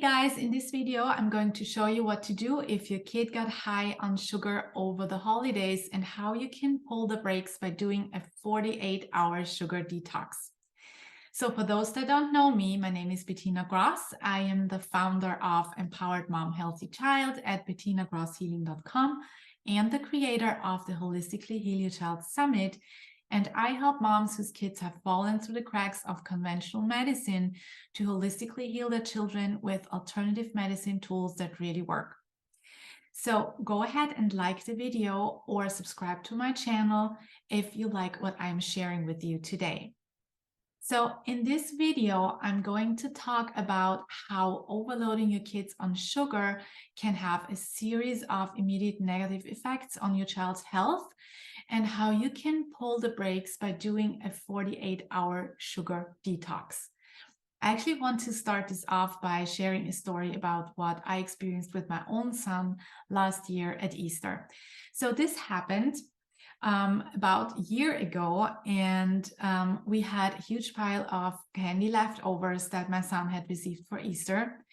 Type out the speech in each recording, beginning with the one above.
guys, in this video, I'm going to show you what to do if your kid got high on sugar over the holidays and how you can pull the brakes by doing a 48-hour sugar detox. So for those that don't know me, my name is Bettina Gross. I am the founder of Empowered Mom Healthy Child at bettinagrosshealing.com and the creator of the Holistically Heal Your Child Summit. And I help moms whose kids have fallen through the cracks of conventional medicine to holistically heal their children with alternative medicine tools that really work. So go ahead and like the video or subscribe to my channel if you like what I'm sharing with you today. So in this video, I'm going to talk about how overloading your kids on sugar can have a series of immediate negative effects on your child's health and how you can pull the brakes by doing a 48-hour sugar detox. I actually want to start this off by sharing a story about what I experienced with my own son last year at Easter. So this happened about a year ago, and we had a huge pile of candy leftovers that my son had received for Easter.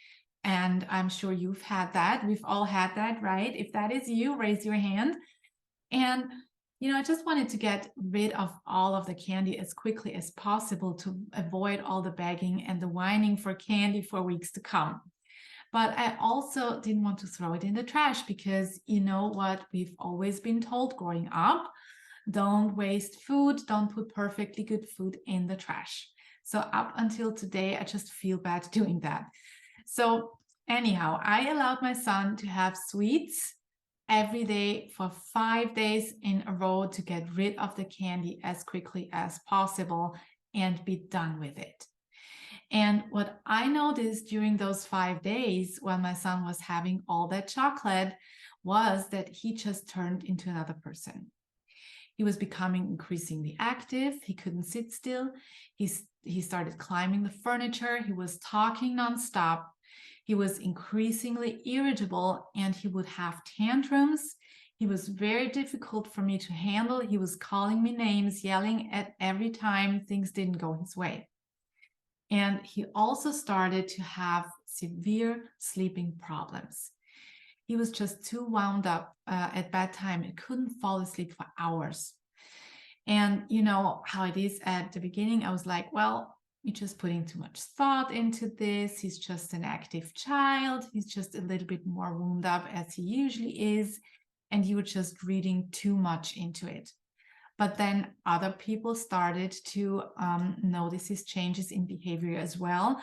And I'm sure you've had that. We've all had that, right? If that is you, raise your hand. And I just wanted to get rid of all of the candy as quickly as possible to avoid all the begging and the whining for candy for weeks to come. But I also didn't want to throw it in the trash because you know what we've always been told growing up: don't waste food, don't put perfectly good food in the trash. So up until today, I just feel bad doing that. So anyhow, I allowed my son to have sweets every day for 5 days in a row to get rid of the candy as quickly as possible and be done with it. And what I noticed during those 5 days while my son was having all that chocolate was that he just turned into another person. He was becoming increasingly active. He couldn't sit still. He started climbing the furniture. He was talking nonstop. He was increasingly irritable and he would have tantrums. He was very difficult for me to handle. He was calling me names, yelling at every time things didn't go his way. And he also started to have severe sleeping problems. He was just too wound up at bedtime and couldn't fall asleep for hours. And you know how it is at the beginning, I was like, well, you're just putting too much thought into this. He's just an active child. He's just a little bit more wound up as he usually is. And you were just reading too much into it. But then other people started to notice his changes in behavior as well.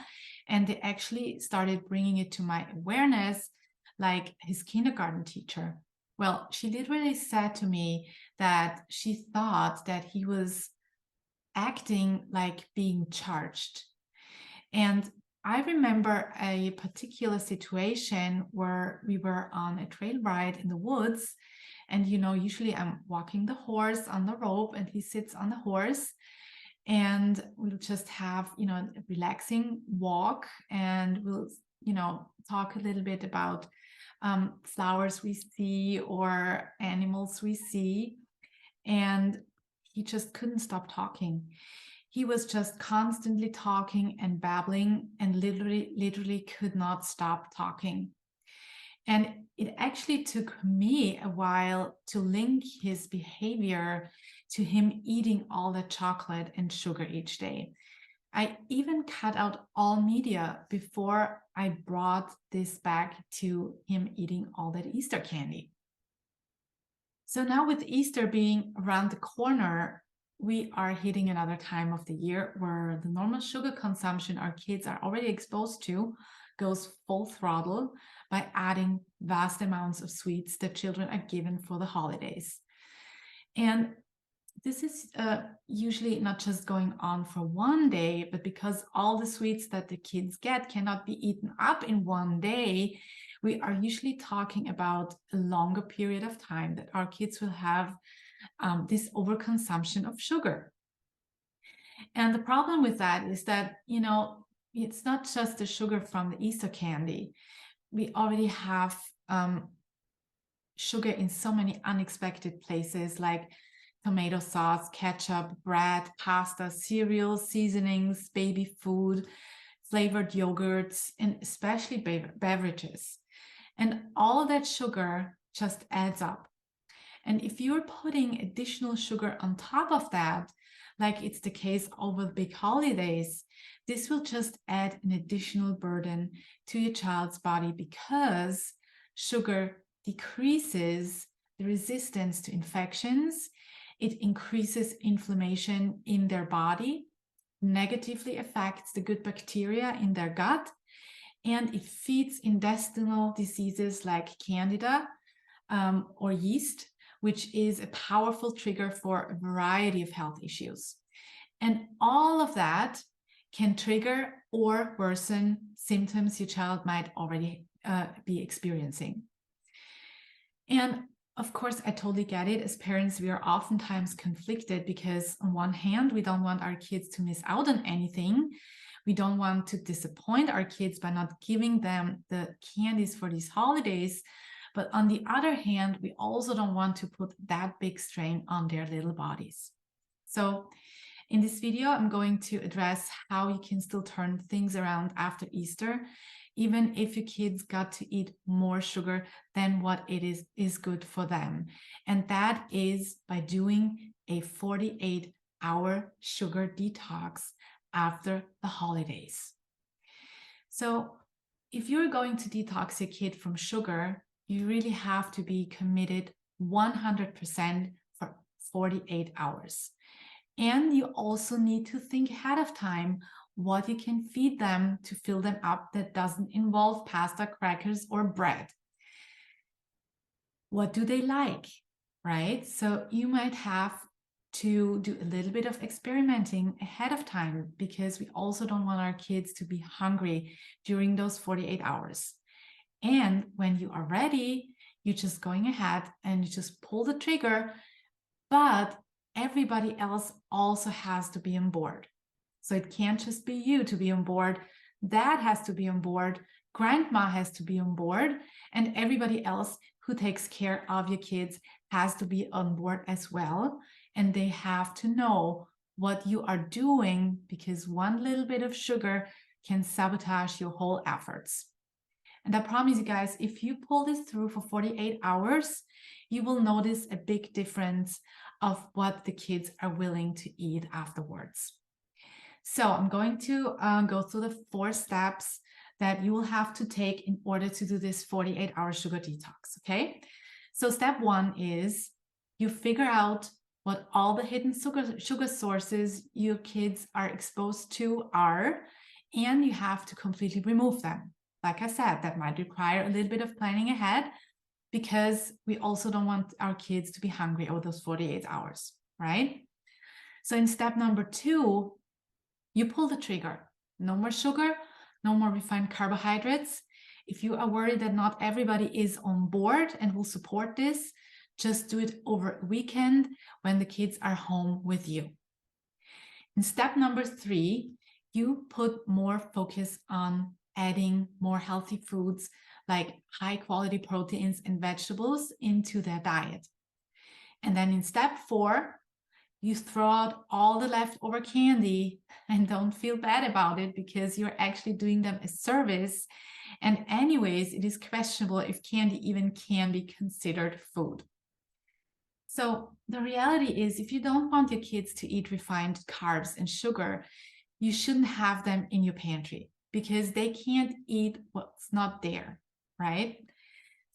And they actually started bringing it to my awareness, like his kindergarten teacher. Well, she literally said to me that she thought that he was acting like being charged. And I remember a particular situation where we were on a trail ride in the woods. And, usually I'm walking the horse on the rope and he sits on the horse. And we'll just have, a relaxing walk. And we'll, talk a little bit about flowers we see or animals we see. And he just couldn't stop talking. He was just constantly talking and babbling and literally could not stop talking. And it actually took me a while to link his behavior to him eating all the chocolate and sugar each day. I even cut out all media before I brought this back to him eating all that Easter candy. So now with Easter being around the corner, we are hitting another time of the year where the normal sugar consumption our kids are already exposed to goes full throttle by adding vast amounts of sweets that children are given for the holidays. And this is usually not just going on for one day, but because all the sweets that the kids get cannot be eaten up in one day, we are usually talking about a longer period of time that our kids will have this overconsumption of sugar. And the problem with that is that, it's not just the sugar from the Easter candy. We already have sugar in so many unexpected places, like tomato sauce, ketchup, bread, pasta, cereal, seasonings, baby food, flavored yogurts, and especially beverages. And all that sugar just adds up. And if you're putting additional sugar on top of that, like it's the case over the big holidays, this will just add an additional burden to your child's body because sugar decreases the resistance to infections. It increases inflammation in their body, negatively affects the good bacteria in their gut, and it feeds intestinal diseases like candida or yeast, which is a powerful trigger for a variety of health issues. And all of that can trigger or worsen symptoms your child might already be experiencing. And of course, I totally get it. As parents, we are oftentimes conflicted because on one hand, we don't want our kids to miss out on anything. We don't want to disappoint our kids by not giving them the candies for these holidays. But on the other hand, we also don't want to put that big strain on their little bodies. So in this video, I'm going to address how you can still turn things around after Easter, even if your kids got to eat more sugar than what it is good for them. And that is by doing a 48-hour sugar detox after the holidays. So if you're going to detox your kid from sugar, you really have to be committed 100% for 48 hours. And you also need to think ahead of time what you can feed them to fill them up that doesn't involve pasta, crackers, or bread. What do they like, right? So you might have to do a little bit of experimenting ahead of time because we also don't want our kids to be hungry during those 48 hours. And when you are ready, you're just going ahead and you just pull the trigger, but everybody else also has to be on board. So it can't just be you to be on board. Dad has to be on board. Grandma has to be on board. And everybody else who takes care of your kids has to be on board as well. And they have to know what you are doing because one little bit of sugar can sabotage your whole efforts. And I promise you guys, if you pull this through for 48 hours, you will notice a big difference of what the kids are willing to eat afterwards. So I'm going to go through the 4 steps that you will have to take in order to do this 48-hour sugar detox, okay? So step 1 is you figure out what all the hidden sugar sources your kids are exposed to are, and you have to completely remove them. Like I said, that might require a little bit of planning ahead because we also don't want our kids to be hungry over those 48 hours, right? So in step number 2, you pull the trigger. No more sugar, no more refined carbohydrates. If you are worried that not everybody is on board and will support this, just do it over a weekend when the kids are home with you. In step number 3, you put more focus on adding more healthy foods like high quality proteins and vegetables into their diet. And then in step 4, you throw out all the leftover candy and don't feel bad about it because you're actually doing them a service. And anyways, it is questionable if candy even can be considered food. So the reality is, if you don't want your kids to eat refined carbs and sugar, you shouldn't have them in your pantry because they can't eat what's not there, right?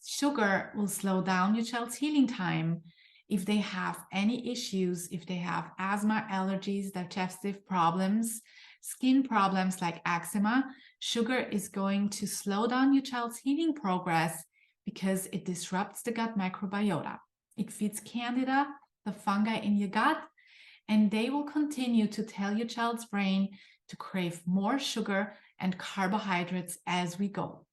Sugar will slow down your child's healing time. If they have any issues, if they have asthma, allergies, digestive problems, skin problems like eczema, sugar is going to slow down your child's healing progress because it disrupts the gut microbiota. It feeds candida, the fungi in your gut, and they will continue to tell your child's brain to crave more sugar and carbohydrates as we go.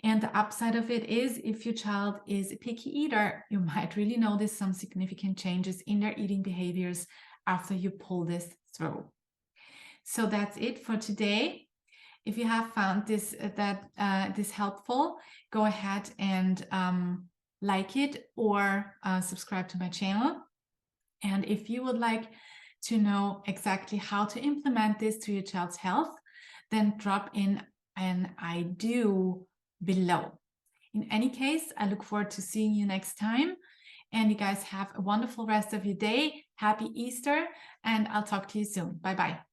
And the upside of it is, if your child is a picky eater, you might really notice some significant changes in their eating behaviors after you pull this through. So that's it for today. If you have found this helpful, go ahead and like it or subscribe to my channel. And if you would like to know exactly how to implement this to your child's health, then drop in an I do below. In any case, I look forward to seeing you next time. And you guys have a wonderful rest of your day. Happy Easter, and I'll talk to you soon. Bye-bye.